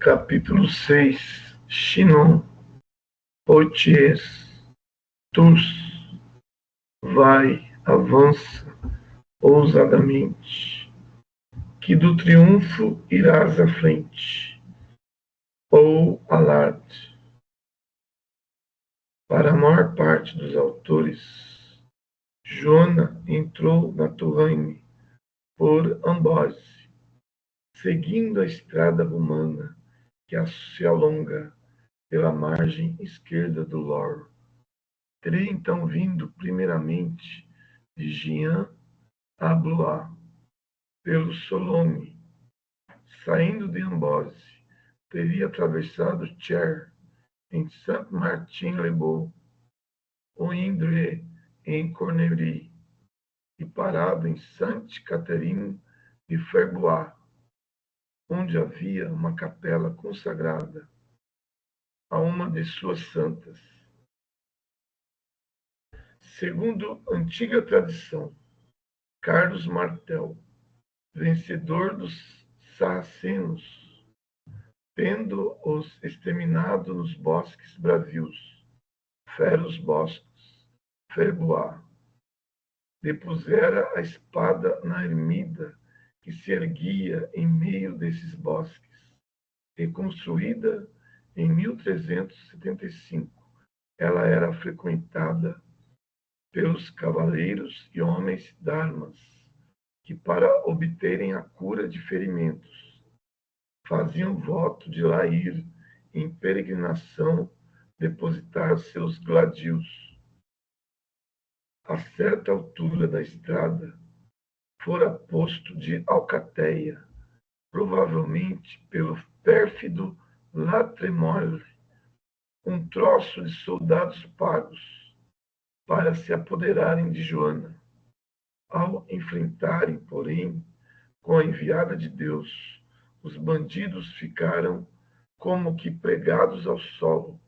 Capítulo 6. Chinon, Poitiers, Tours, vai, avança, ousadamente, que do triunfo irás à frente, ou alarde. Para a maior parte dos autores, Joana entrou na Touraine por Amboise, seguindo a estrada romana que se alonga pela margem esquerda do Loire. Teria então vindo primeiramente de Gien a Blois, pelo Sologne. Saindo de Amboise, teria atravessado Cher em Saint-Martin-les-Beaux, ou Indre em Cornery, e parado em Sainte-Catherine de Ferbois, onde havia uma capela consagrada a uma de suas santas. Segundo antiga tradição, Carlos Martel, vencedor dos sarracenos, tendo-os exterminado nos bosques bravios, feros bosques, Ferbois, depusera a espada na ermida que se erguia em meio desses bosques. Reconstruída em 1375, ela era frequentada pelos cavaleiros e homens d'armas, que, para obterem a cura de ferimentos, faziam voto de lá ir em peregrinação depositar seus gladios. A certa altura da estrada, fora posto de alcateia, provavelmente pelo pérfido La Trémouille, um troço de soldados pagos para se apoderarem de Joana. Ao enfrentarem, porém, com a enviada de Deus, os bandidos ficaram como que pregados ao solo.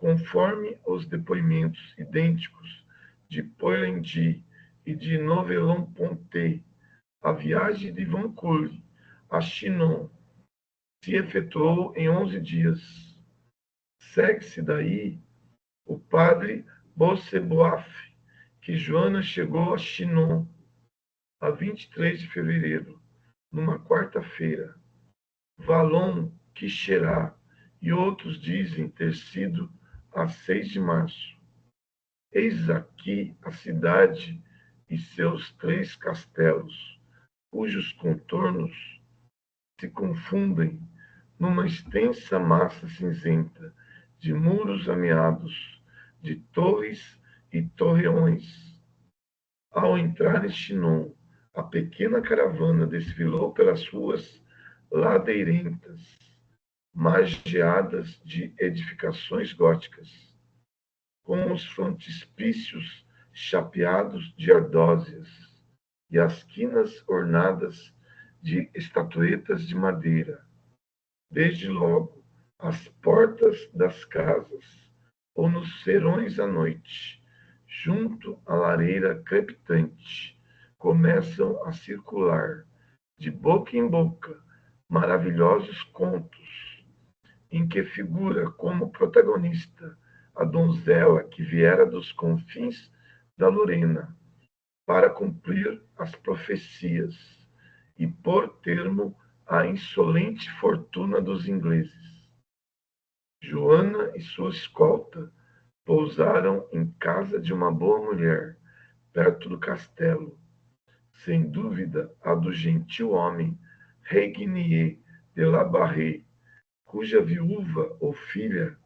Conforme os depoimentos idênticos de Poëndi e de Novelon-Ponty, a viagem de Vancourt a Chinon se efetuou em 11 dias. Segue-se daí o padre Bosseboaf que Joana chegou a Chinon a 23 de fevereiro, numa quarta-feira. Vallon Quicherat e outros dizem ter sido a 6 de março. Eis aqui a cidade e seus 3 castelos, cujos contornos se confundem numa extensa massa cinzenta de muros ameados, de torres e torreões. Ao entrar em Chinon, a pequena caravana desfilou pelas ruas ladeirentas, margeadas de edificações góticas, com os frontispícios chapeados de ardósias e as quinas ornadas de estatuetas de madeira. Desde logo, às portas das casas, ou nos serões à noite, junto à lareira crepitante, começam a circular, de boca em boca, maravilhosos contos, em que figura como protagonista a donzela que viera dos confins da Lorena para cumprir as profecias e pôr termo à insolente fortuna dos ingleses. Joana e sua escolta pousaram em casa de uma boa mulher, perto do castelo, sem dúvida a do gentil homem Regnier de la Barre, cuja viúva ou filha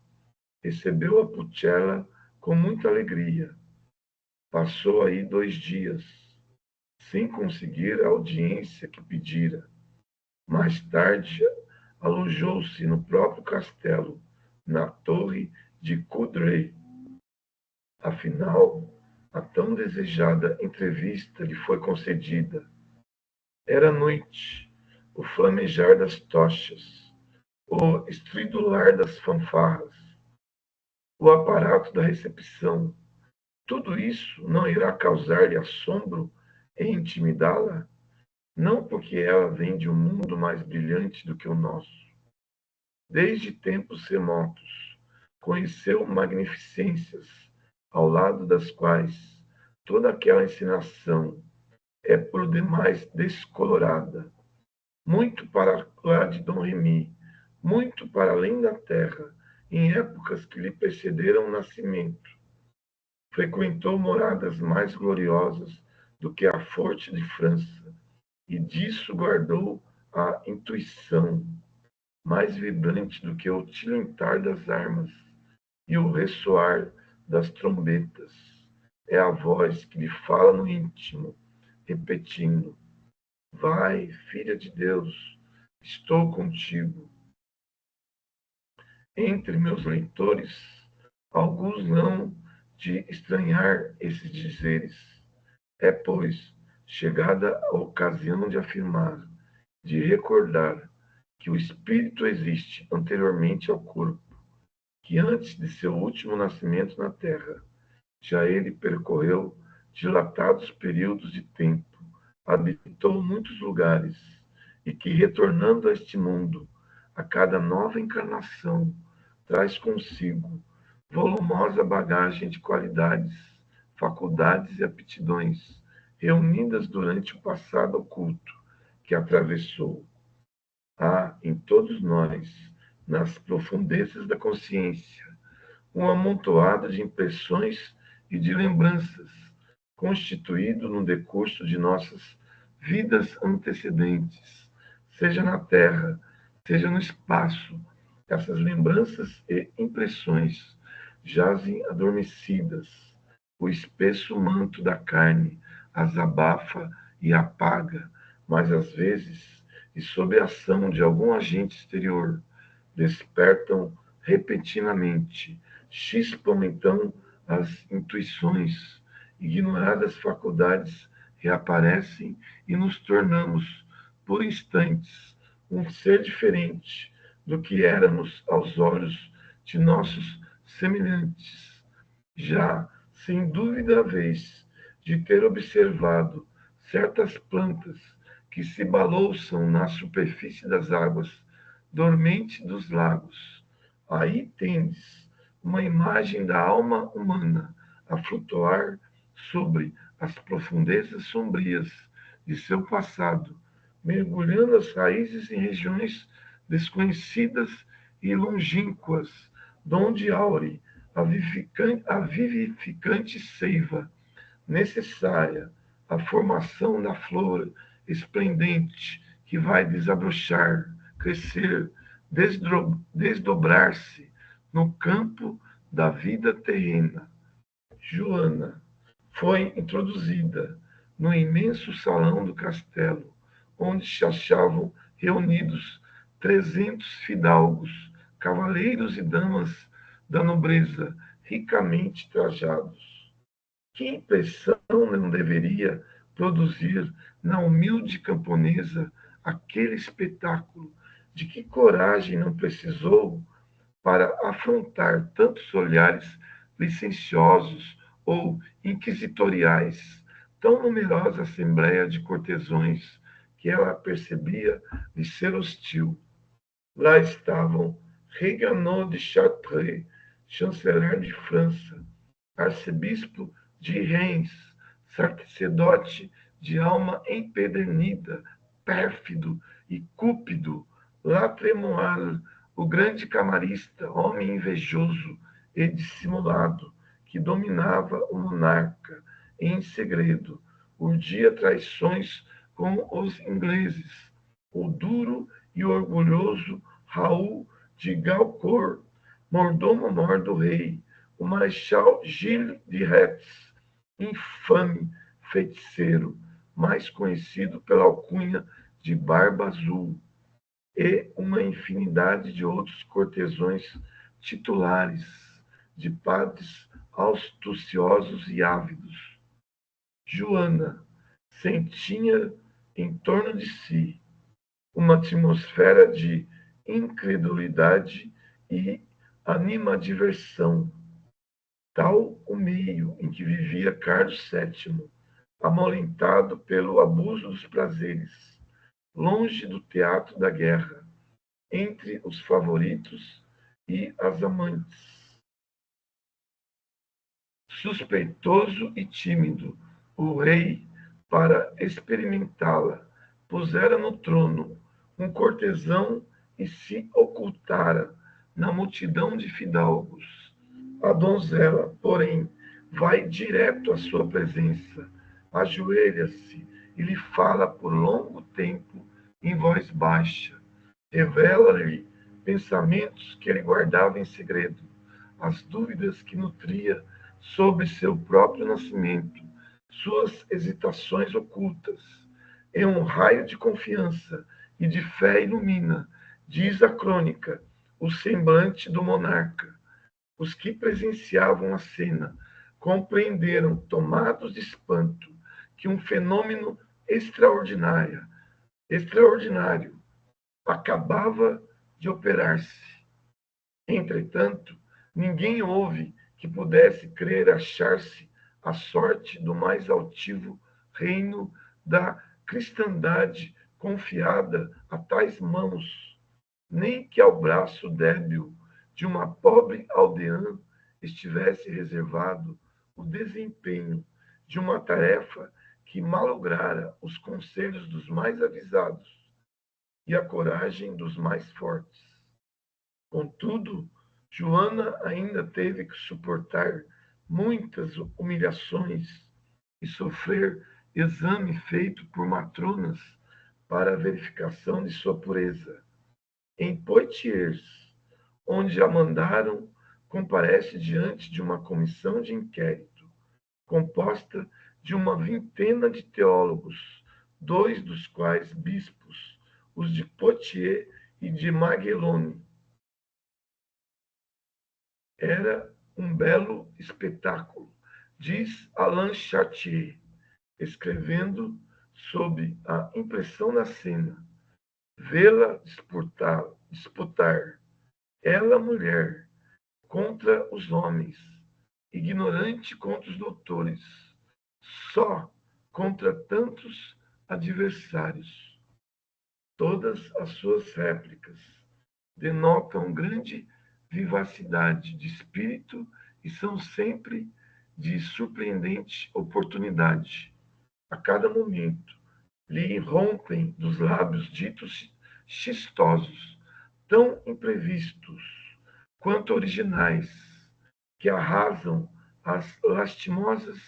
recebeu a Pucella com muita alegria. Passou aí 2 dias, sem conseguir a audiência que pedira. Mais tarde, alojou-se no próprio castelo, na torre de Coudray. Afinal, a tão desejada entrevista lhe foi concedida. Era noite, o flamejar das tochas, o estridular das fanfarras, o aparato da recepção. Tudo isso não irá causar-lhe assombro e intimidá-la? Não porque ela vem de um mundo mais brilhante do que o nosso, desde tempos remotos, conheceu magnificências, ao lado das quais toda aquela encenação é por demais descolorada, muito para lá de Dom Remy, muito para além da terra, em épocas que lhe precederam o nascimento. Frequentou moradas mais gloriosas do que a Forte de França, e disso guardou a intuição, mais vibrante do que o tilintar das armas e o ressoar das trombetas. É a voz que lhe fala no íntimo, repetindo: vai, filha de Deus, estou contigo. Entre meus leitores, alguns não de estranhar esses dizeres. É, pois, chegada a ocasião de afirmar, de recordar, que o espírito existe anteriormente ao corpo, que antes de seu último nascimento na terra, já ele percorreu dilatados períodos de tempo, habitou muitos lugares, e que, retornando a este mundo, a cada nova encarnação, traz consigo volumosa bagagem de qualidades, faculdades e aptidões, reunidas durante o passado oculto que atravessou. Há em todos nós, nas profundezas da consciência, um amontoado de impressões e de lembranças, constituído no decurso de nossas vidas antecedentes, seja na terra, seja no espaço. Essas lembranças e impressões jazem adormecidas. O espesso manto da carne as abafa e apaga, mas às vezes, e sob a ação de algum agente exterior, despertam repentinamente, chispam então as intuições, ignoradas faculdades reaparecem e nos tornamos, por instantes, um ser diferente do que éramos aos olhos de nossos semelhantes. Já, sem dúvida, a vez de ter observado certas plantas que se balouçam na superfície das águas dormente dos lagos. Aí tendes uma imagem da alma humana a flutuar sobre as profundezas sombrias de seu passado, mergulhando as raízes em regiões desconhecidas e longínquas, donde aure a vivificante seiva necessária à formação da flor esplendente que vai desabrochar, crescer, desdobrar-se no campo da vida terrena. Joana foi introduzida no imenso salão do castelo, onde se achavam reunidos 300 fidalgos, cavaleiros e damas da nobreza, ricamente trajados. Que impressão não deveria produzir na humilde camponesa aquele espetáculo? De que coragem não precisou para afrontar tantos olhares licenciosos ou inquisitoriais, tão numerosa assembleia de cortesões que ela percebia de ser hostil. Lá estavam Regnault de Chartres, chanceler de França, arcebispo de Reims, sacerdote de alma empedernida, pérfido e cúpido, Latrimoine, o grande camarista, homem invejoso e dissimulado, que dominava o monarca em segredo, urdia traições com os ingleses, o duro e orgulhoso Raul de Gaucourt, mordomo-mor do rei, o marechal Gilles de Retz, infame feiticeiro, mais conhecido pela alcunha de Barba Azul, e uma infinidade de outros cortesões titulares, de padres astuciosos e ávidos. Joana sentia em torno de si uma atmosfera de incredulidade e animadversão, tal o meio em que vivia Carlos VII, amolentado pelo abuso dos prazeres, longe do teatro da guerra, entre os favoritos e as amantes. Suspeitoso e tímido, o rei, para experimentá-la, pusera no trono um cortesão e se ocultara na multidão de fidalgos. A donzela, porém, vai direto à sua presença, ajoelha-se e lhe fala por longo tempo em voz baixa. Revela-lhe pensamentos que ele guardava em segredo, as dúvidas que nutria sobre seu próprio nascimento, suas hesitações ocultas. Em um raio de confiança e de fé ilumina, diz a crônica, o semblante do monarca. Os que presenciavam a cena compreenderam, tomados de espanto, que um fenômeno extraordinário acabava de operar-se. Entretanto, ninguém houve que pudesse crer achar-se a sorte do mais altivo reino da cristandade confiada a tais mãos, nem que ao braço débil de uma pobre aldeã estivesse reservado o desempenho de uma tarefa que malograra os conselhos dos mais avisados e a coragem dos mais fortes. Contudo, Joana ainda teve que suportar muitas humilhações e sofrer exame feito por matronas para a verificação de sua pureza. Em Poitiers, onde a mandaram, comparece diante de uma comissão de inquérito, composta de uma vintena de teólogos, dois dos quais bispos, os de Poitiers e de Maguelone. Era um belo espetáculo, diz Alain Chartier, escrevendo sob a impressão da cena, vê-la disputar, ela mulher, contra os homens, ignorante contra os doutores, só contra tantos adversários. Todas as suas réplicas denotam grande vivacidade de espírito e são sempre de surpreendente oportunidade. A cada momento lhe irrompem dos lábios ditos chistosos, tão imprevistos quanto originais, que arrasam as lastimosas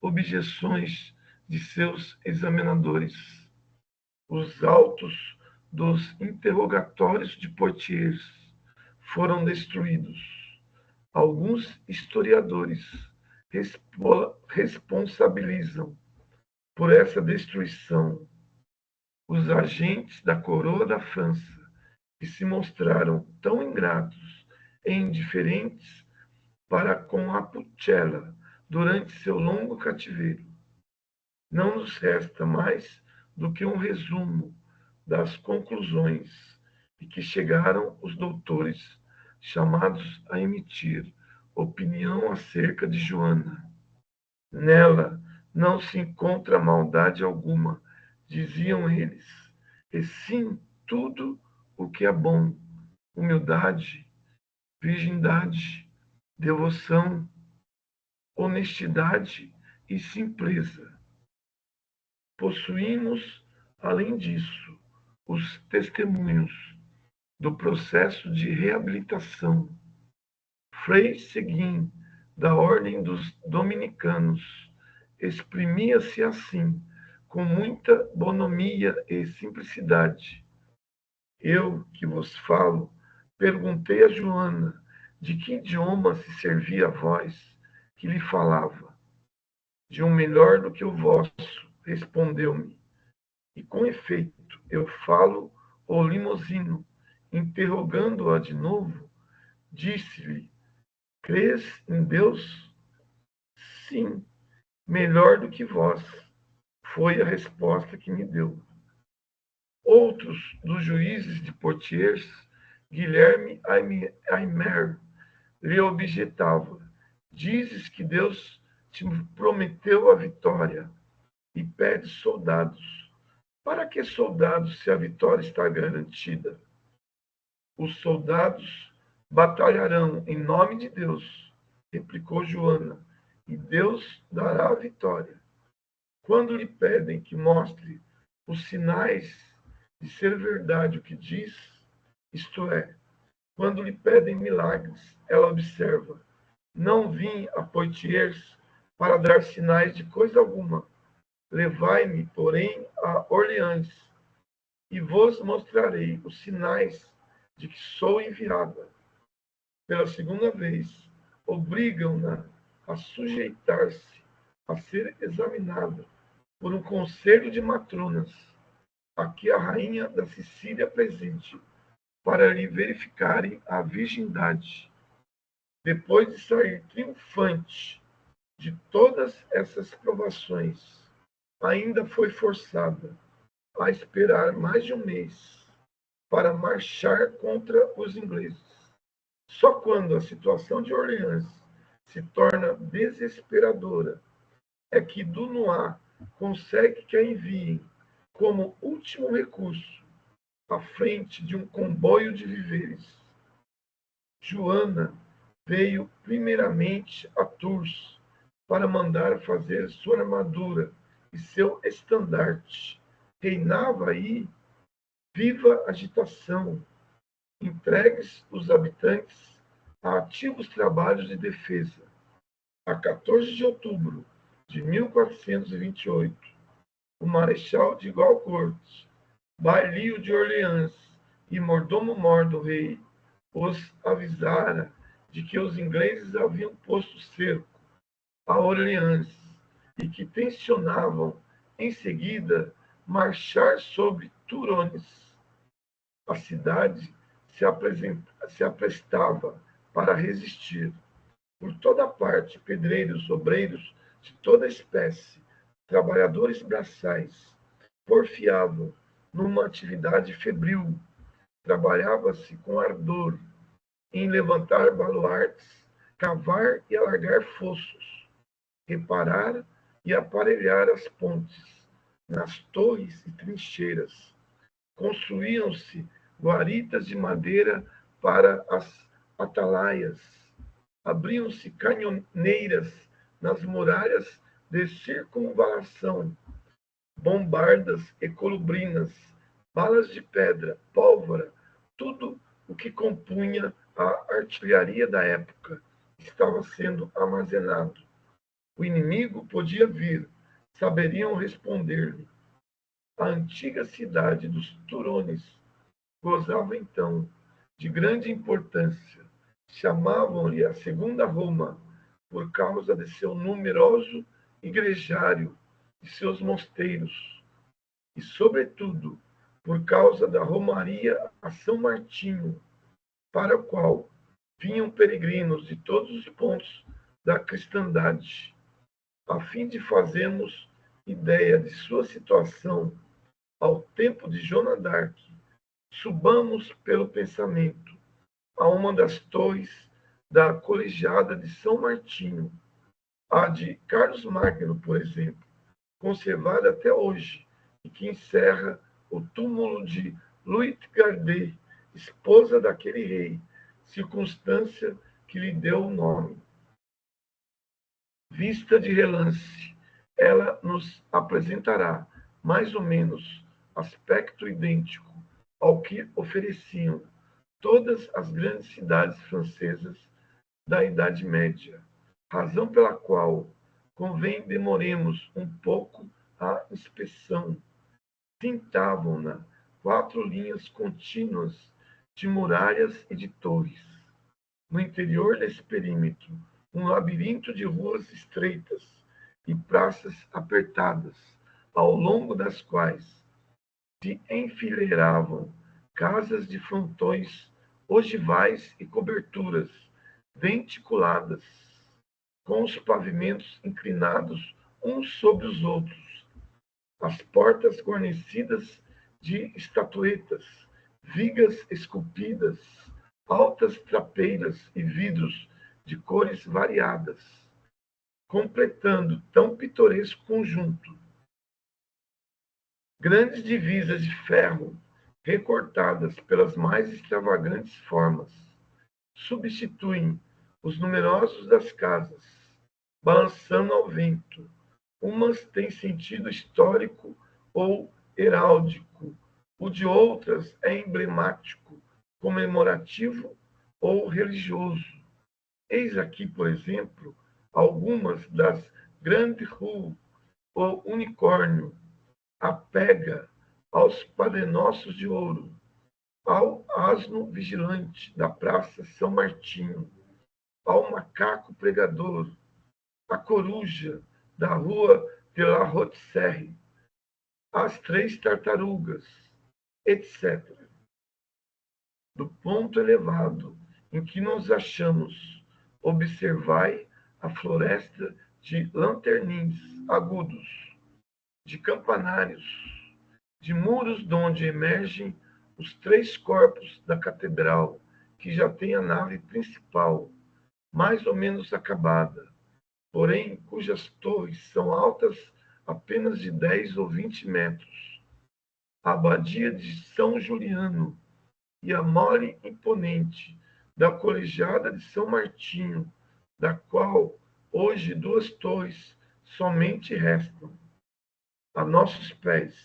objeções de seus examinadores. Os autos dos interrogatórios de Poitiers foram destruídos. Alguns historiadores responsabilizam por essa destruição os agentes da coroa da França, que se mostraram tão ingratos e indiferentes para com a Pucella durante seu longo cativeiro. Não nos resta mais do que um resumo das conclusões e que chegaram os doutores, chamados a emitir opinião acerca de Joana. Nela não se encontra maldade alguma, diziam eles, e sim tudo o que é bom, humildade, virgindade, devoção, honestidade e simpleza. Possuímos, além disso, os testemunhos do processo de reabilitação. Frei Seguin, da Ordem dos Dominicanos, exprimia-se assim, com muita bonomia e simplicidade. Eu, que vos falo, perguntei a Joana de que idioma se servia a voz que lhe falava. De um melhor do que o vosso, respondeu-me. E com efeito, eu falo o limosino. Interrogando-a de novo, disse-lhe: crês em Deus? Sim, melhor do que vós, foi a resposta que me deu. Outros dos juízes de Poitiers, Guilherme Aymer, lhe objetava: dizes que Deus te prometeu a vitória e pede soldados. Para que soldados se a vitória está garantida? Os soldados batalharão em nome de Deus, replicou Joana, e Deus dará a vitória. Quando lhe pedem que mostre os sinais de ser verdade o que diz, isto é, quando lhe pedem milagres, ela observa: não vim a Poitiers para dar sinais de coisa alguma. Levai-me, porém, a Orleans, e vos mostrarei os sinais de que sou enviada. Pela segunda vez, obrigam-na a sujeitar-se a ser examinada por um conselho de matronas, a que a rainha da Sicília preside, para lhe verificarem a virgindade. Depois de sair triunfante de todas essas provações, ainda foi forçada a esperar mais de um mês para marchar contra os ingleses. Só quando a situação de Orleans se torna desesperadora é que Dunois consegue que a enviem como último recurso à frente de um comboio de víveres. Joana veio primeiramente a Tours para mandar fazer sua armadura e seu estandarte. Reinava aí viva agitação, entregues os habitantes a ativos trabalhos de defesa. A 14 de outubro de 1428, o Marechal de Gaucourt, bailio de Orleans e mordomo-mor do rei, os avisara de que os ingleses haviam posto cerco a Orleans e que tensionavam, em seguida, marchar sobre Turones. A cidade se aprestava para resistir. Por toda parte, pedreiros, obreiros de toda espécie, trabalhadores braçais, porfiavam numa atividade febril. Trabalhava-se com ardor em levantar baluartes, cavar e alargar fossos, reparar e aparelhar as pontes, nas torres e trincheiras. Construíam-se guaritas de madeira para as atalaias. Abriam-se canhoneiras nas muralhas de circunvalação, bombardas e colubrinas, balas de pedra, pólvora, tudo o que compunha a artilharia da época estava sendo armazenado. O inimigo podia vir, saberiam responder-lhe. A antiga cidade dos Turones gozava então de grande importância. Chamavam-lhe a Segunda Roma por causa de seu numeroso igrejário e seus mosteiros, e, sobretudo, por causa da romaria a São Martinho, para o qual vinham peregrinos de todos os pontos da cristandade. A fim de fazermos ideia de sua situação ao tempo de Joana d'Arc, subamos pelo pensamento a uma das torres da Colegiada de São Martinho, a de Carlos Magno, por exemplo, conservada até hoje, e que encerra o túmulo de Luitgarde, esposa daquele rei, circunstância que lhe deu o nome. Vista de relance, ela nos apresentará, mais ou menos, aspecto idêntico ao que ofereciam todas as grandes cidades francesas da Idade Média, razão pela qual convém demoremos um pouco a inspeção. Pintavam-na 4 linhas contínuas de muralhas e de torres. No interior desse perímetro, um labirinto de ruas estreitas e praças apertadas, ao longo das quais se enfileiravam casas de frontões ogivais e coberturas denticuladas, com os pavimentos inclinados uns sobre os outros, as portas guarnecidas de estatuetas, vigas esculpidas, altas trapeiras e vidros de cores variadas, completando tão pitoresco conjunto. Grandes divisas de ferro recortadas pelas mais extravagantes formas, substituem os numerosos das casas, balançando ao vento. Umas têm sentido histórico ou heráldico, o de outras é emblemático, comemorativo ou religioso. Eis aqui, por exemplo, algumas das grandes ruas, o unicórnio, a pega aos padenossos de ouro, ao asno vigilante da Praça São Martinho, ao macaco pregador, à coruja da Rua de la Haute-Serre, às três tartarugas, etc. Do ponto elevado em que nos achamos, observai a floresta de lanternins agudos, de campanários, de muros donde emergem os três corpos da catedral, que já tem a nave principal, mais ou menos acabada, porém cujas torres são altas apenas de 10 ou 20 metros. A abadia de São Juliano e a mole imponente da colegiada de São Martinho, da qual hoje duas torres somente restam. A nossos pés,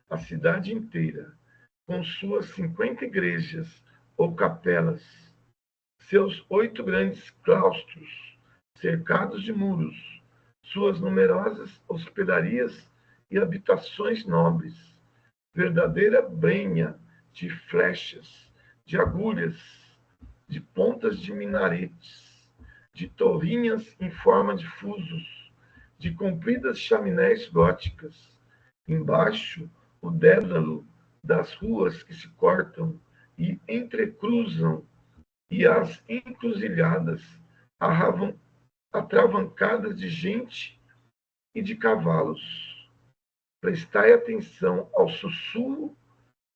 a cidade inteira, com suas 50 igrejas ou capelas, seus 8 grandes claustros, cercados de muros, suas numerosas hospedarias e habitações nobres, verdadeira brenha de flechas, de agulhas, de pontas de minaretes, de torrinhas em forma de fusos, de compridas chaminés góticas. Embaixo, o dédalo das ruas que se cortam e entrecruzam, e as encruzilhadas atravancadas de gente e de cavalos. Prestai atenção ao sussurro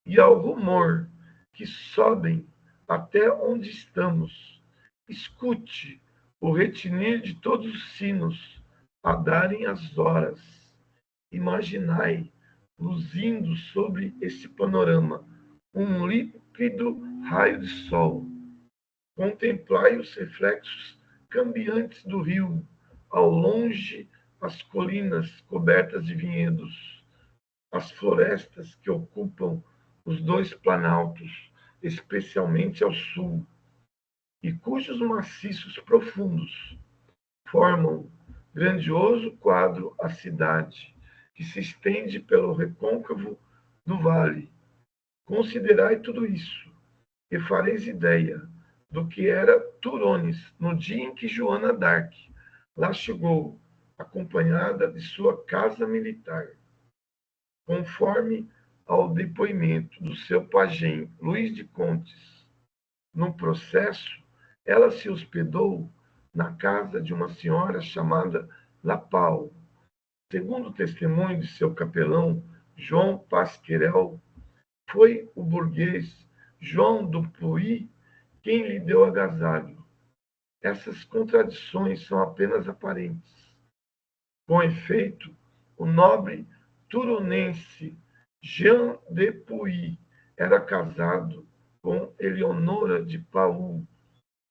e ao rumor que sobem até onde estamos. Escute o retinir de todos os sinos a darem as horas. Imaginai, luzindo sobre esse panorama, um límpido raio de sol. Contemplai os reflexos cambiantes do rio, ao longe as colinas cobertas de vinhedos, as florestas que ocupam os dois planaltos, especialmente ao sul, e cujos maciços profundos formam grandioso quadro a cidade, que se estende pelo recôncavo do vale. Considerai tudo isso, e fareis ideia do que era Turones no dia em que Joana d'Arc lá chegou, acompanhada de sua casa militar. Conforme ao depoimento do seu pajem Luís de Contes, no processo, ela se hospedou na casa de uma senhora chamada Lapau. Segundo o testemunho de seu capelão, João Pasquerel, foi o burguês João do Puy quem lhe deu agasalho. Essas contradições são apenas aparentes. Com efeito, o nobre turonense Jean de Puy era casado com Eleonora de Paul,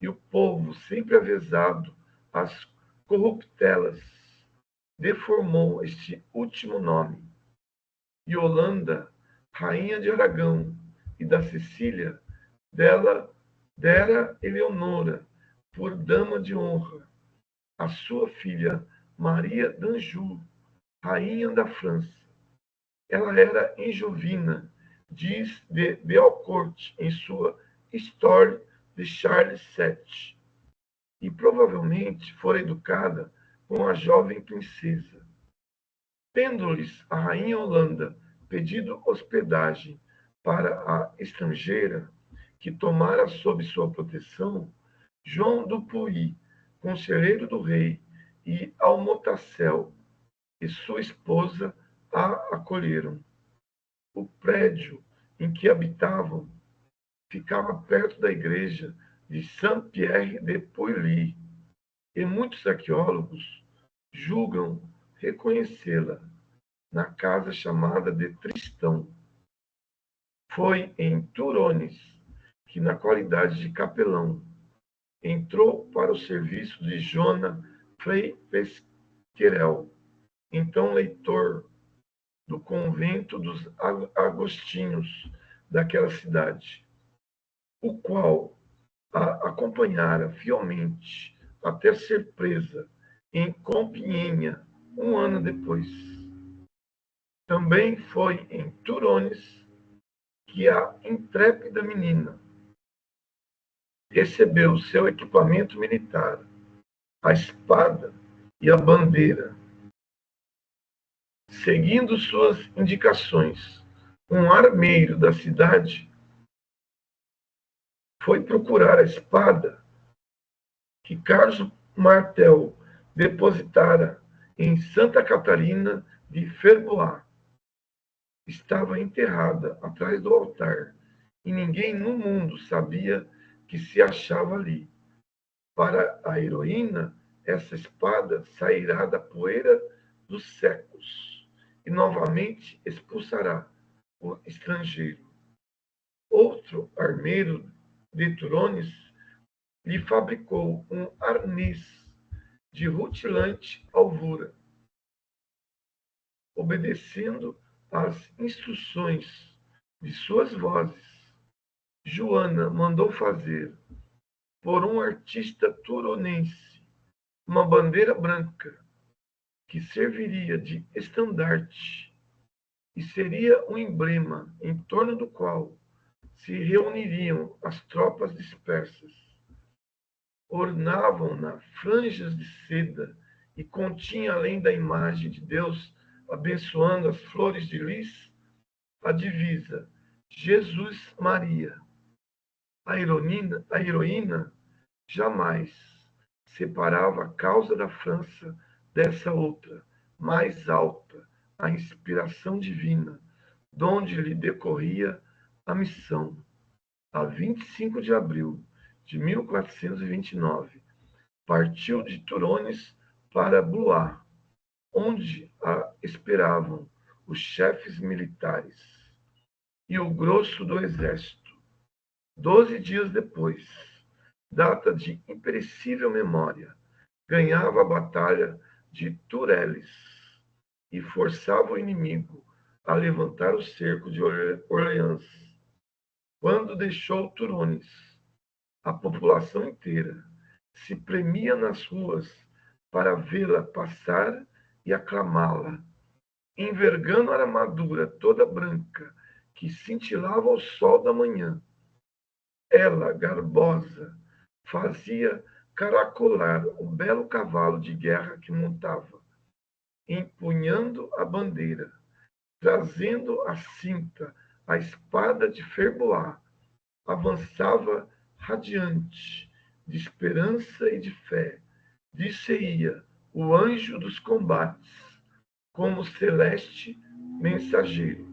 e o povo, sempre avezado às corruptelas, deformou este último nome. Yolanda, rainha de Aragão, e da Sicília, dera Eleonora por dama de honra. A sua filha Maria d'Anjou, rainha da França. Ela era angevina, diz de Belcourt em sua Histoire de Charles VII, e provavelmente fora educada com a jovem princesa. Tendo-lhes a rainha Holanda pedido hospedagem para a estrangeira, que tomara sob sua proteção, João do Puy, conselheiro do rei, e Almotacel e sua esposa a acolheram. O prédio em que habitavam ficava perto da igreja de Saint-Pierre de Pouilly, e muitos arqueólogos julgam reconhecê-la na casa chamada de Tristão. Foi em Turones que, na qualidade de capelão, entrou para o serviço de Jona Frei Pesquerel, então leitor do convento dos agostinhos daquela cidade, o qual a acompanhara fielmente até ser presa em Compiègne um ano depois. Também foi em Turones que a intrépida menina recebeu seu equipamento militar, a espada e a bandeira. Seguindo suas indicações, um armeiro da cidade foi procurar a espada que Carlos Martel depositara em Santa Catarina de Ferbois. Estava enterrada atrás do altar, e ninguém no mundo sabia que se achava ali. Para a heroína, essa espada sairá da poeira dos séculos e novamente expulsará o estrangeiro. Outro armeiro de Turones lhe fabricou um arnês de rutilante alvura, obedecendo às instruções de suas vozes. Joana mandou fazer, por um artista turonense, uma bandeira branca que serviria de estandarte e seria um emblema em torno do qual se reuniriam as tropas dispersas. Ornavam-na franjas de seda e continha, além da imagem de Deus abençoando as flores de lis, a divisa Jesus Maria. A heroína jamais separava a causa da França dessa outra, mais alta, a inspiração divina, donde lhe decorria a missão. A 25 de abril de 1429, partiu de Turones para Blois, onde a esperavam os chefes militares e o grosso do exército. 12 dias depois, data de imperecível memória, ganhava a batalha de Tureles e forçava o inimigo a levantar o cerco de Orleans. Quando deixou Turones, a população inteira se premia nas ruas para vê-la passar e aclamá-la, envergando a armadura toda branca que cintilava ao sol da manhã. Ela, garbosa, fazia caracolar o belo cavalo de guerra que montava, empunhando a bandeira, trazendo à cinta a espada de Ferbois, avançava radiante de esperança e de fé, disse-ia o anjo dos combates, como celeste mensageiro.